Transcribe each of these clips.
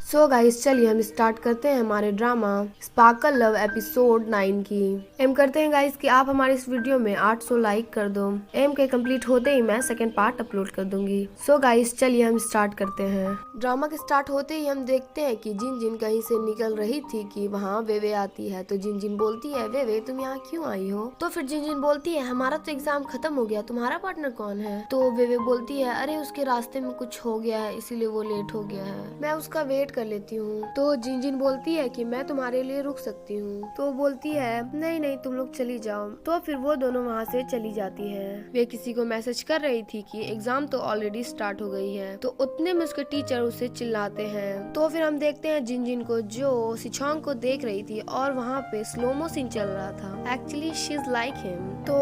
So guys, चलिए हम start करते हैं हमारे ड्रामा स्पार्कल लव एपिसोड 9 की। एम करते हैं गाइस कि आप हमारे इस वीडियो में 800 लाइक कर दो। एम के कंप्लीट होते ही मैं सेकंड पार्ट अपलोड कर दूंगी। सो गाइस, चलिए हम स्टार्ट करते हैं। ड्रामा के स्टार्ट होते ही हम देखते हैं कि जिन जिन कहीं से निकल रही थी कि वहाँ वेवे आती है। तो जिन जिन बोलती है, वेवे तुम यहाँ क्यों आई हो? तो फिर जिन जिन बोलती है, हमारा तो एग्जाम खत्म हो गया, तुम्हारा पार्टनर कौन है? तो वेवे बोलती है, अरे उसके रास्ते में कुछ हो गया है इसीलिए वो लेट हो गया है, मैं उसका वेट कर लेती हूँ। तो जिन जिन बोलती है कि मैं तुम्हारे लिए रुक सकती हूँ। तो बोलती है नहीं नहीं तुम लोग चली जाओ। तो फिर वो दोनों वहाँ से चली जाती है। वे किसी को मैसेज कर रही थी कि एग्जाम तो ऑलरेडी स्टार्ट हो गई है। तो उतने में उसके टीचर उसे चिल्लाते हैं। तो फिर हम देखते हैं जिन जिन को, जो सिचोंग को देख रही थी और वहाँ पे स्लोमो सीन चल रहा था। Actually she is like him. तो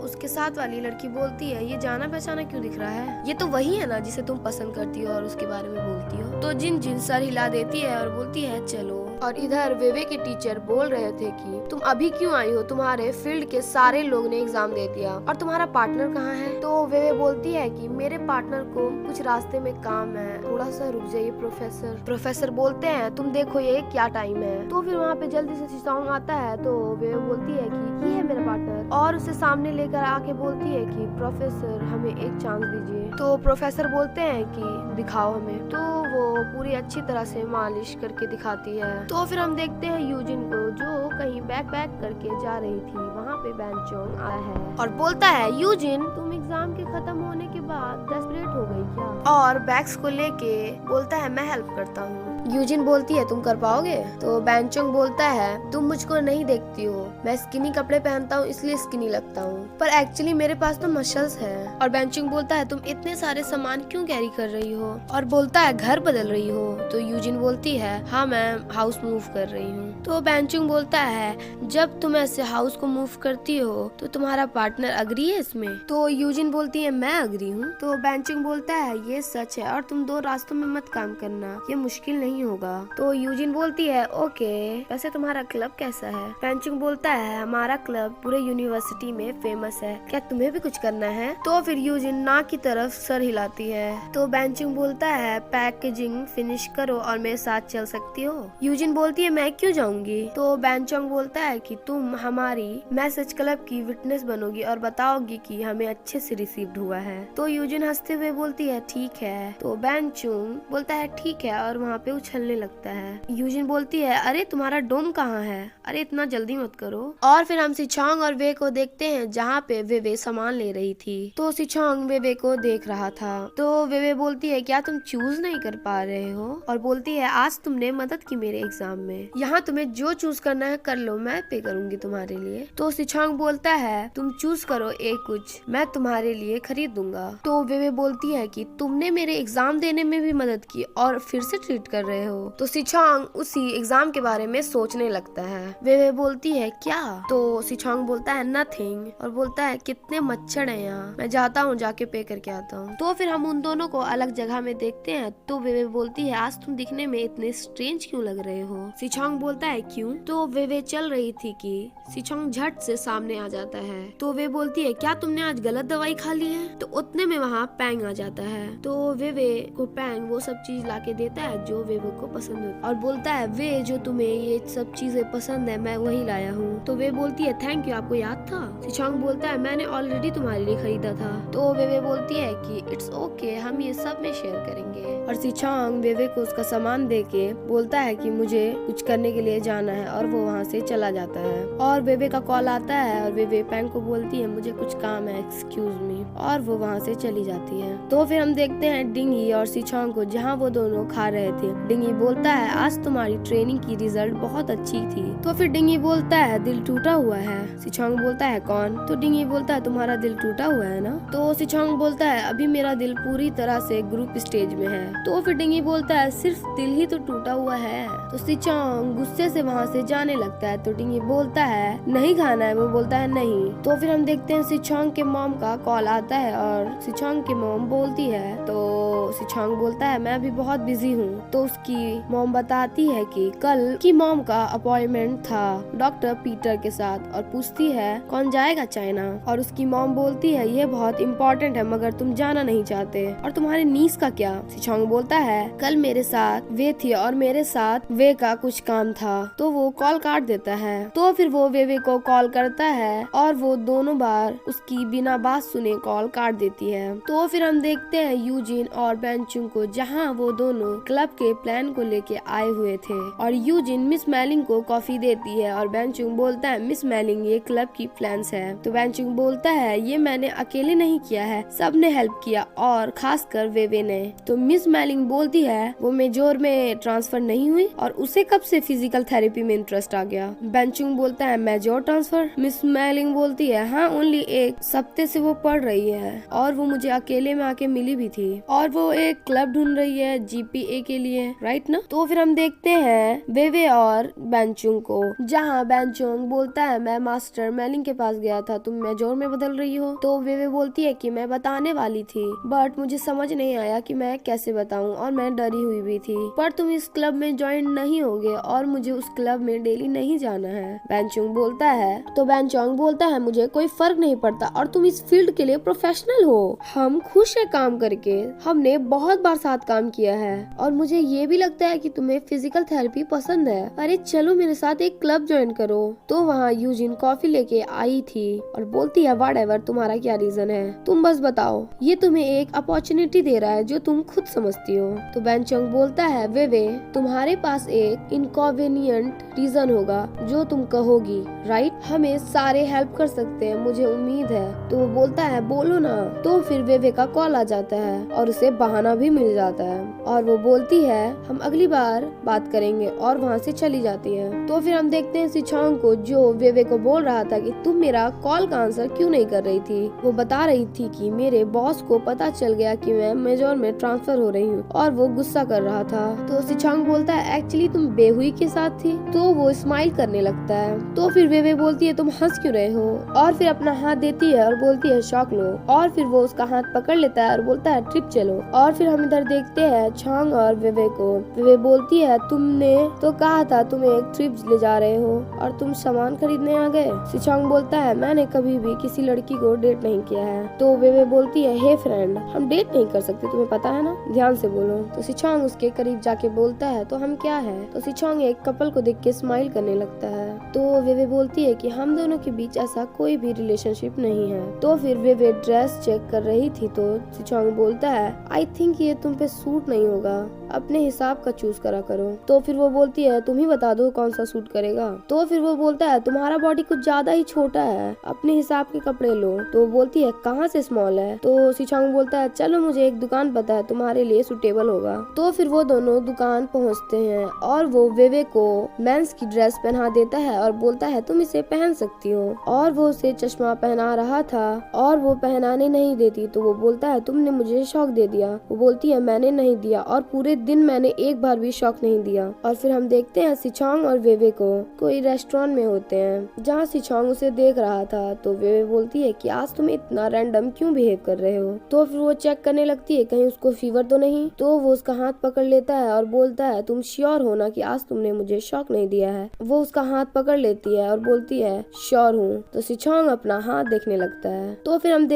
उसके साथ वाली लड़की बोलती है, ये जाना पहचाना क्यों दिख रहा है? ये तो वही है ना जिसे तुम पसंद करती हो और उसके बारे में बोलती हो। तो जिन जिन सर हिला देती है और बोलती है चलो। और इधर वेवे के टीचर बोल रहे थे कि तुम अभी क्यों आई हो, तुम्हारे फील्ड के सारे लोग ने एग्जाम दे दिया और तुम्हारा पार्टनर कहाँ है? तो वेवे बोलती है कि मेरे पार्टनर को कुछ रास्ते में काम है, थोड़ा सा रुक जाइए प्रोफेसर। प्रोफेसर बोलते हैं तुम देखो ये क्या टाइम है। तो फिर वहाँ पे जल्दी से सिचोंग आता है। तो वेवे बोलती है कि ये है मेरा पार्टनर और उसे सामने लेकर आके बोलती है कि प्रोफेसर हमें एक चांस दीजिए। तो प्रोफेसर बोलते हैं कि दिखाओ हमें। तो वो पूरी अच्छी तरह से मालिश करके दिखाती है। तो फिर हम देखते हैं यूजिन को, जो कहीं बैक करके जा रही थी। वहाँ पे बैंचोंग आया है और बोलता है, यूजिन तुम एग्जाम के खत्म होने के बाद डेस्परेट हो गई क्या? और बैग्स को लेके बोलता है मैं हेल्प करता हूँ। यूजिन बोलती है तुम कर पाओगे? तो बैंचोंग बोलता है तुम मुझको नहीं देखती हो, मैं स्किनी कपड़े पहनता हूँ इसलिए स्किनी लगता हूँ, पर एक्चुअली मेरे पास तो मसल्स है। और बैंचोंग बोलता है तुम इतने सारे सामान क्यों कैरी कर रही हो? और बोलता है घर बदल रही हो? तो यूजिन बोलती है हाँ मैं हाउस मूव कर रही हूँ। तो बैंचोंग बोलता है जब तुम ऐसे हाउस को मूव करती हो तो तुम्हारा पार्टनर अग्री है इसमें? तो यूजिन बोलती है मैं अग्री हूँ। तो बैंचोंग बोलता है ये सच है और तुम दो रास्तों में मत काम करना, ये मुश्किल नहीं होगा। तो यूजिन बोलती है ओके, वैसे तुम्हारा क्लब कैसा है? बैंचोंग बोलता है हमारा क्लब पूरे यूनिवर्सिटी में फेमस है, क्या तुम्हें भी कुछ करना है? तो फिर यूजिन ना की तरफ सर हिलाती है। तो बैंचोंग बोलता है पैकेजिंग फिनिश करो और मेरे साथ चल सकती हो। यूजिन बोलती है मैं क्यों जाऊंगी? तो बैंचोंग बोलता है कि तुम हमारी मैसेज क्लब की विटनेस बनोगी और बताओगी कि हमें अच्छे से रिसीव्ड हुआ है। तो यूजिन हंसते हुए बोलती है ठीक है। तो बैंचोंग बोलता है ठीक है और वहाँ पे उछलने लगता है। यूजिन बोलती है अरे तुम्हारा डोम कहाँ है? अरे इतना जल्दी मत करो। और फिर हम सिचोंग और वे को देखते हैं जहाँ पे वेवे सामान ले रही थी। तो सिचोंग वेवे को देख रहा था। तो वेवे बोलती है क्या तुम चूज नहीं कर पा रहे हो? और बोलती है आज तुमने मदद की मेरे एग्जाम में, यहाँ तुम्हें जो चूज करना है कर लो, मैं पे करूंगी तुम्हारे लिए। तो सिचोंग बोलता है तुम चूज करो एक कुछ, मैं तुम्हारे लिए खरीद दूंगा। तो वेवे बोलती है कि तुमने मेरे एग्जाम देने में भी मदद की और फिर से ट्रीट कर रहे हो। तो सिचोंग उसी एग्जाम के बारे में सोचने लगता है। वेवे बोलती है क्या? तो सिचोंग बोलता है नथिंग और बोलता है कितने मच्छर है यहाँ, मैं जाता हूँ जाके पे करके आता हूँ। तो फिर हम उन दोनों को अलग जगह में देखते हैं। तो वेवे बोलती है आज तुम दिखने में इतने स्ट्रेंज क्यों लग रहे हो? सिचोंग बोलता है क्यों? तो वेवे चल रही थी कि सिचोंग झट से सामने आ जाता है। तो वे बोलती है क्या तुमने आज गलत दवाई खा ली है? तो उतने में वहाँ पैंग आ जाता है। तो वेवे को पैंग वो सब चीज लाके देता है जो वेवे को पसंद हो और बोलता है वे जो तुम्हें ये सब चीजें पसंद है मैं वही लाया हूँ। तो वे बोलती है थैंक यू, आपको याद था? सिचोंग बोलता है मैंने ऑलरेडी तुम्हारे लिए खरीदा था। तो वेवे बोलती है कि इट्स ओके, हम ये सब में शेयर करेंगे। और सिचोंग वेवे को उसका सामान दे के बोलता है कि मुझे कुछ करने के लिए जाना है और वो वहाँ से चला जाता है। और वेवे का कॉल आता है और वेवे पैंग को बोलती है मुझे कुछ काम है, एक्सक्यूज मी, और वो वहाँ से चली जाती है। तो फिर हम देखते हैं डिंगी और सिचोंग को जहाँ वो दोनों खा रहे थे। डिंगी बोलता है आज तुम्हारी ट्रेनिंग की रिजल्ट बहुत अच्छी थी। तो फिर डिंगी बोलता है दिल टूटा हुआ है। सिचोंग बोलता है कौन? तो डिंगी बोलता है तुम्हारा दिल टूटा हुआ है ना? तो सिचोंग बोलता है अभी मेरा दिल पूरी तरह से ग्रुप स्टेज में है। तो फिर डिंगी बोलता है सिर्फ दिल ही तो टूटा हुआ है। तो सिचोंग गुस्से धीरे से वहाँ से जाने लगता है। तो टिंगी बोलता है नहीं खाना है, वो बोलता है नहीं। तो फिर हम देखते हैं सिचोंग के मॉम का कॉल आता है और सिचोंग की मॉम बोलती है, तो सिचोंग बोलता है मैं अभी बहुत बिजी हूँ। तो उसकी मॉम बताती है कि कल की मॉम का अपॉइंटमेंट था डॉक्टर पीटर के साथ और पूछती है कौन जाएगा चाइना। और उसकी मॉम बोलती है ये बहुत इम्पोर्टेंट है मगर तुम जाना नहीं चाहते। और तुम्हारे नीस का क्या? सिचोंग बोलता है कल मेरे साथ वे थी और मेरे साथ वे का कुछ काम था। तो वो कॉल काट देता है। तो फिर वो वे को कॉल करता है और वो दोनों बार उसकी बिना बात सुने कॉल काट देती है। तो फिर हम देखते हैं यूजिन और बेंचुंग को, जहाँ वो दोनों क्लब के प्लान को लेके आए हुए थे। और यूजिन मिस मेलिंग को कॉफी देती है और बेंचुंग बोलता है मिस मेलिंग ये क्लब की प्लान्स है। तो बेंचुंग बोलता है ये मैंने अकेले नहीं किया है, सबने हेल्प किया और खासकर वेवे ने। तो मिस मेलिंग बोलती है वो मेजोर में ट्रांसफर नहीं हुई और उसे कब से फिजिकल थेरेपी में इंटरेस्ट आ गया। बेंचुंग बोलता है मेजोर ट्रांसफर। मिस मेलिंग बोलती है हाँ ओनली एक सप्ते से वो पढ़ रही है और वो मुझे अकेले में आके मिली भी थी और वो एक क्लब ढूंढ रही है जीपीए के लिए, राइट ना। तो फिर हम देखते हैं वेवे और बेंचुंग को, जहाँ बेंचुंग बोलता है मैं मास्टर मेलिंग के पास गया था, तुम मेजोर में बदल रही हो। तो वेवे बोलती है कि मैं बताने वाली थी बट मुझे समझ नहीं आया कि मैं कैसे बताऊं और मैं डरी हुई भी थी, पर तुम इस क्लब में ज्वाइन नहीं होगे और मुझे उस क्लब में डेली नहीं जाना है। बेंचुंग बोलता है, तो बेंचुंग बोलता है मुझे कोई फर्क नहीं पड़ता और तुम इस फील्ड के लिए प्रोफेशनल हो, हम खुश है काम करके, हमने बहुत बार साथ काम किया है और मुझे ये भी लगता है कि तुम्हें फिजिकल थेरेपी पसंद है, अरे चलो मेरे साथ एक क्लब ज्वाइन करो। तो वहाँ यूजिन कॉफी लेके आई थी और बोलती है व्हाटएवर तुम्हारा क्या रीजन है, तुम बस बताओ, ये तुम्हें एक अपॉर्चुनिटी दे रहा है जो तुम खुद समझती हो। तो बेंचुंग बोलता है वेवे तुम्हारे पास एक इनकन्वीनियंट रीजन होगा जो तुम कहोगी, राइट, हमें सारे हेल्प कर सकते हैं मुझे उम्मीद है। तो वो बोलता है बोलो ना। तो फिर वेवे का कॉल आ जाता है और उसे बहाना भी मिल जाता है और वो बोलती है हम अगली बार बात करेंगे और वहाँ से चली जाती है। तो फिर हम देखते हैं सिचोंग को, जो वेवे को बोल रहा था कि तुम मेरा कॉल का आंसर क्यों नहीं कर रही थी। वो बता रही थी कि मेरे बॉस को पता चल गया कि मैं मेजोर में ट्रांसफर हो रही हूँ और वो गुस्सा कर रहा था। तो सिचोंग बोलता है एक्चुअली तुम बेहुई के साथ थी। तो वो स्माइल करने लगता है। तो फिर वेवे बोलती है तुम हंस क्यों रहे हो, और फिर अपना हाथ देती है और बोलती है शॉक लो। और फिर वो उसका हाथ पकड़ लेता है और बोलता है ट्रिप चलो। और फिर हम इधर देखते हैं छांग और वेवे को। वेवे बोलती है तुमने तो कहा था तुम एक ट्रिप ले जा रहे हो और तुम सामान खरीदने आ गए। सिचोंग बोलता है मैंने कभी भी किसी लड़की को डेट नहीं किया है। तो वेवे बोलती है हे फ्रेंड हम डेट नहीं कर सकते, तुम्हें पता है ना, ध्यान से बोलो। तो सिचोंग उसके करीब जाके बोलता है तो हम क्या है। तो सिचोंग एक कपल को देख के स्माइल करने लगता है। तो वेवे बोलती है कि हम दोनों के बीच ऐसा कोई भी रिलेशनशिप नहीं है। तो फिर वेवे ड्रेस चेक कर रही थी तो सिचोंग बोलता है आई थिंक ये तुम पे सूट नहीं होगा, अपने हिसाब का चूज करा करो। तो फिर वो बोलती है तुम ही बता दो कौन सा सूट करेगा। तो फिर वो बोलता है तुम्हारा बॉडी कुछ ज्यादा ही छोटा है, अपने हिसाब के कपड़े लो। तो बोलती है कहाँ से स्मॉल है। तो सिचोंग बोलता है चलो मुझे एक दुकान पता है तुम्हारे लिए सुटेबल होगा। तो फिर वो दोनों दुकान पहुँचते हैं और वो वेवे को मेंस की ड्रेस पहना देता है और बोलता है तुम इसे पहन सकती हो। और वो उसे चश्मा पहना रहा था और वो पहनाने नहीं देती। तो वो बोलता है तुमने मुझे शॉक दे दिया। वो बोलती है मैंने नहीं दिया और पूरे दिन मैंने एक बार भी शॉक नहीं दिया। और फिर हम देखते हैं सिचोंग और वेवे को कोई रेस्टोरेंट में होते हैं जहाँ सिचोंग उसे देख रहा था। तो वेवे बोलती है कि आज तुम इतना रैंडम क्यों बिहेव कर रहे हो। तो फिर वो चेक करने लगती है कहीं उसको फीवर तो नहीं। तो वो उसका हाथ पकड़ लेता है और बोलता है तुम श्योर हो ना कि आज तुमने मुझे शॉक नहीं दिया है। वो उसका हाथ पकड़ लेती है और बोलती है श्योर हूँ। तो सिचोंग अपना हाथ देखने लगता है। तो फिर हम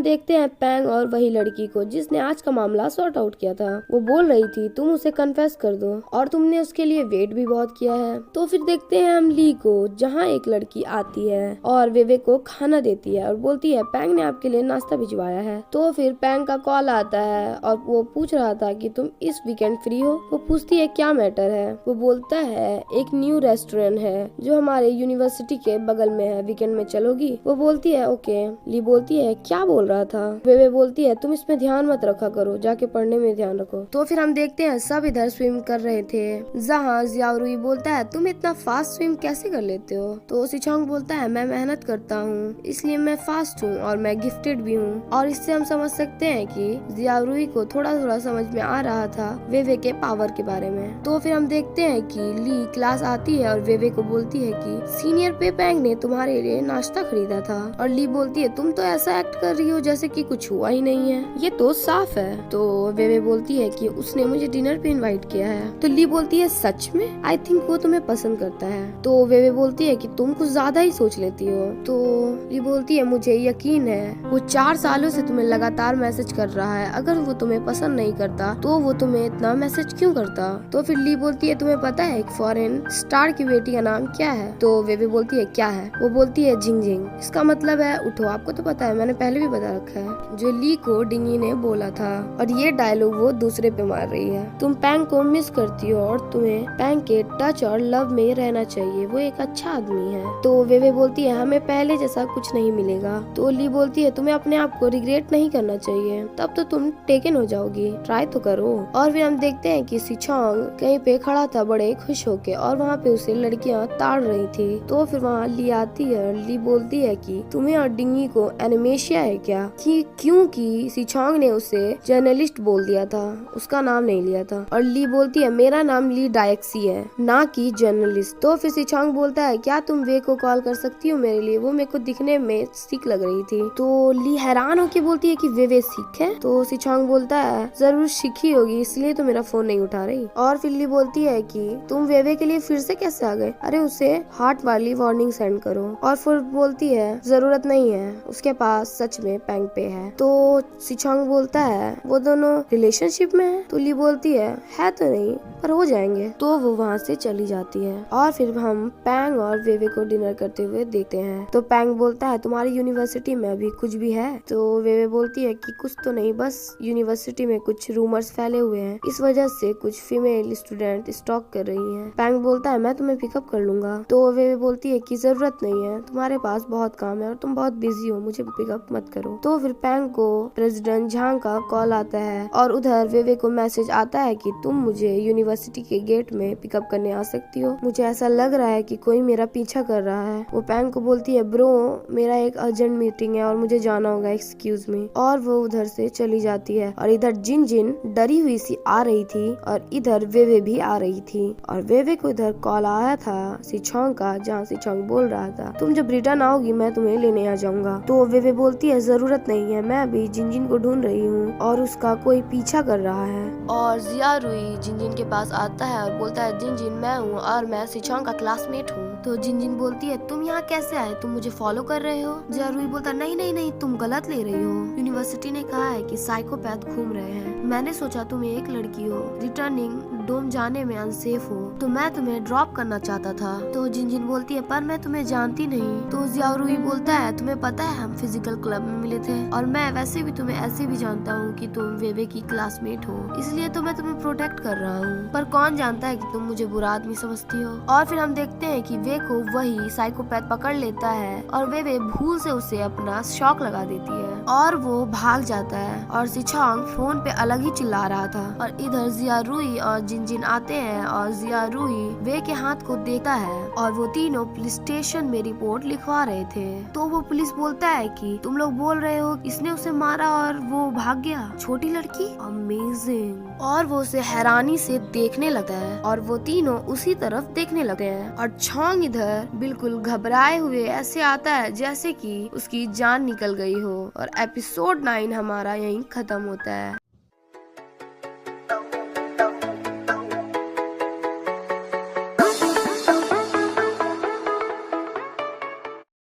देखते हैं पैंग और वही लड़की को जिसने आज का मामला सॉर्ट आउट किया था। वो बोल रही थी तुम उसे कन्फेस कर दो और तुमने उसके लिए वेट भी बहुत किया है। तो फिर देखते हैं हम ली को, जहाँ एक लड़की आती है और वेवे को खाना देती है और बोलती है पैंग ने आपके लिए नाश्ता भिजवाया है। तो फिर पैंग का कॉल आता है और वो पूछ रहा था कि तुम इस वीकेंड फ्री हो। वो पूछती है क्या मैटर है। वो बोलता है एक न्यू रेस्टोरेंट है जो हमारे यूनिवर्सिटी के बगल में है, वीकेंड में चलोगी। वो बोलती है ओके। ली बोलती है क्या बोल रहा था। वेवे बोलती है तुम इसमें ध्यान मत रखा करो, जाके पढ़ने में ध्यान रखो। तो फिर हम देखते हैं सब इधर स्विम कर रहे थे, जहाँ जियाओरुई बोलता है तुम इतना फास्ट स्विम कैसे कर लेते हो। तो सिचोंग बोलता है मैं मेहनत करता हूँ इसलिए मैं फास्ट हूँ और मैं गिफ्टेड भी हूँ। और इससे हम समझ सकते हैं कि जियाओरुई को थोड़ा थोड़ा समझ में आ रहा था वेवे के पावर के बारे में। तो फिर हम देखते हैं कि ली क्लास आती है और वेवे को बोलती है कि सीनियर पे पैंग ने तुम्हारे लिए नाश्ता खरीदा था। और ली बोलती है तुम तो ऐसा एक्ट कर रही हो जैसे कि कुछ हुआ ही नहीं है, ये तो साफ है। तो वेवे बोलती है कि उसने मुझे डिनर पे इनवाइट किया है। तो ली बोलती है सच में? आई थिंक वो तुम्हें पसंद करता है। तो वेवे बोलती है कि तुम कुछ ज्यादा ही सोच लेती हो। तो ली बोलती है मुझे यकीन है वो 4 सालों से तुम्हें लगातार मैसेज कर रहा है, अगर वो तुम्हें पसंद नहीं करता तो वो तुम्हें इतना मैसेज क्यों करता। तो फिर ली बोलती है तुम्हें पता है एक फॉरेन स्टार की बेटी का नाम क्या है। तो वेवे बोलती है क्या है। वो बोलती है जिंग जिंग, इसका मतलब है उठो, आपको तो पता है, मैंने पहले भी बता रखा है, जो ली को डिंगी ने बोला था। और ये डायलॉग वो दूसरे पे मार रही है। तुम पैंग को मिस करती हो और तुम्हें पैंग के टच और लव में रहना चाहिए, वो एक अच्छा आदमी है। तो वेवे बोलती है हमें पहले जैसा कुछ नहीं मिलेगा। तो ली बोलती है तुम्हें अपने आप को रिग्रेट नहीं करना चाहिए, तब तो तुम टेकन हो जाओगी, ट्राई तो करो। और फिर हम देखते हैं कि सिचोंग कहीं पे खड़ा था बड़े खुश होके और वहाँ पे उसे लड़कियाँ ताड़ रही थी। तो फिर वहाँ ली आती है और ली बोलती है कि तुम्हें और डिंगी को एनिमेशिया है क्या, क्योंकि सिचोंग ने उसे जर्नलिस्ट बोल दिया था, उसका नाम नहीं लिया था। और ली बोलती है मेरा नाम ली डायक्सी है, ना कि जर्नलिस्ट। तो फिर सिचोंग बोलता है क्या तुम वे को कॉल कर सकती हो मेरे लिए, वो मेरे को दिखने में सिक लग रही थी। तो ली हैरान होके बोलती है कि वे सिक है। तो सिचोंग बोलता है जरूर सीखी होगी, इसलिए तो मेरा फोन नहीं उठा रही। और फिर ली बोलती है कि तुम वेवे के लिए फिर से कैसे आ गए, अरे उसे हार्ट वाली वार्निंग सेंड करो। और फिर बोलती है जरूरत नहीं है, उसके पास सच में पैंग पे है। तो सिचोंग बोलता है वो दोनों रिलेशनशिप में है। तो ली बोलती है तो नहीं पर हो जाएंगे। तो वो वहाँ से चली जाती है। और फिर हम पैंग और वेवे को डिनर करते हुए देखते हैं। तो पैंग बोलता है तुम्हारी यूनिवर्सिटी में अभी कुछ भी है। तो वेवे बोलती है कि कुछ तो नहीं, बस यूनिवर्सिटी में कुछ रूमर्स फैले हुए हैं, इस वजह से कुछ फीमेल स्टूडेंट स्टॉक कर रही हैं। पैंग बोलता है मैं तुम्हें पिकअप कर लूंगा। तो वेवे बोलती है कि जरूरत नहीं है, तुम्हारे पास बहुत काम है और तुम बहुत बिजी हो, मुझे पिकअप मत करो। तो फिर पैंग को प्रेसिडेंट झांग का कॉल आता है और उधर वेवे को मैसेज आता है कि तुम मुझे यूनिवर्सिटी के गेट में पिकअप करने आ सकती हो, मुझे ऐसा लग रहा है कि कोई मेरा पीछा कर रहा है। वो पैंग को बोलती है ब्रो मेरा एक अर्जेंट मीटिंग है और मुझे जाना होगा, एक्सक्यूज मी। और वो उधर से चली जाती है। और इधर जिन जिन डरी हुई सी आ रही थी और इधर वेवे भी आ रही थी। और वेवे को इधर कॉल आया था सिचोंग का, जहाँ सिचोंग बोल रहा था तुम जब रिटर्न आओगी मैं तुम्हें लेने आ जाऊंगा। तो वेवे बोलती है जरूरत नहीं है, मैं अभी जिन जिन को ढूंढ रही हूँ और उसका कोई पीछा कर रहा है। और जिया रुई जिन जिन के पास आता है और बोलता है जिन जिन मैं हूँ और मैं सिचोंग का क्लासमेट हूँ। तो जिन जिन बोलती है तुम यहाँ कैसे आए, तुम मुझे फॉलो कर रहे हो। जिया रुई बोलता नहीं नहीं नहीं तुम गलत ले रही हो, यूनिवर्सिटी ने कहा है कि साइकोपैथ घूम रहे हैं, मैंने सोचा तुम एक लड़की हो, रिटर्निंग डोम जाने में अनसेफ हो, तो मैं तुम्हें ड्रॉप करना चाहता था। तो जिन जिन बोलती है पर मैं तुम्हें जानती नहीं। तो जिया रुई बोलता है तुम्हें पता है हम फिजिकल क्लब में मिले थे और मैं वैसे भी तुम्हें ऐसे भी जानता हूँ कि तुम वेवे की क्लासमेट हो, इसलिए तो मैं तुम्हें प्रोटेक्ट कर रहा हूँ, पर कौन जानता है कि तुम मुझे बुरा आदमी समझती हो। और फिर हम देखते हैं कि वे को वही साइकोपैथ पकड़ लेता है और वे भूल से उसे अपना शॉक लगा देती है और वो भाग जाता है। और सिचोंग फोन पे अलग ही चिल्ला रहा था। और इधर जिया रुई और जिन जिन आते हैं और जिया रुई वे के हाथ को देखता है और वो तीनों पुलिस स्टेशन में रिपोर्ट लिखवा रहे थे। तो वो पुलिस बोलता है कि तुम लोग बोल रहे हो इसने उसे मारा और वो भाग गया, छोटी लड़की, अमेजिंग। और वो उसे हैरानी से देखने लगता है और वो तीनों उसी तरफ देखने लगते हैं। और छोंग इधर बिल्कुल घबराए हुए ऐसे आता है जैसे कि उसकी जान निकल गई हो। और एपिसोड 9 हमारा यहीं खत्म होता है।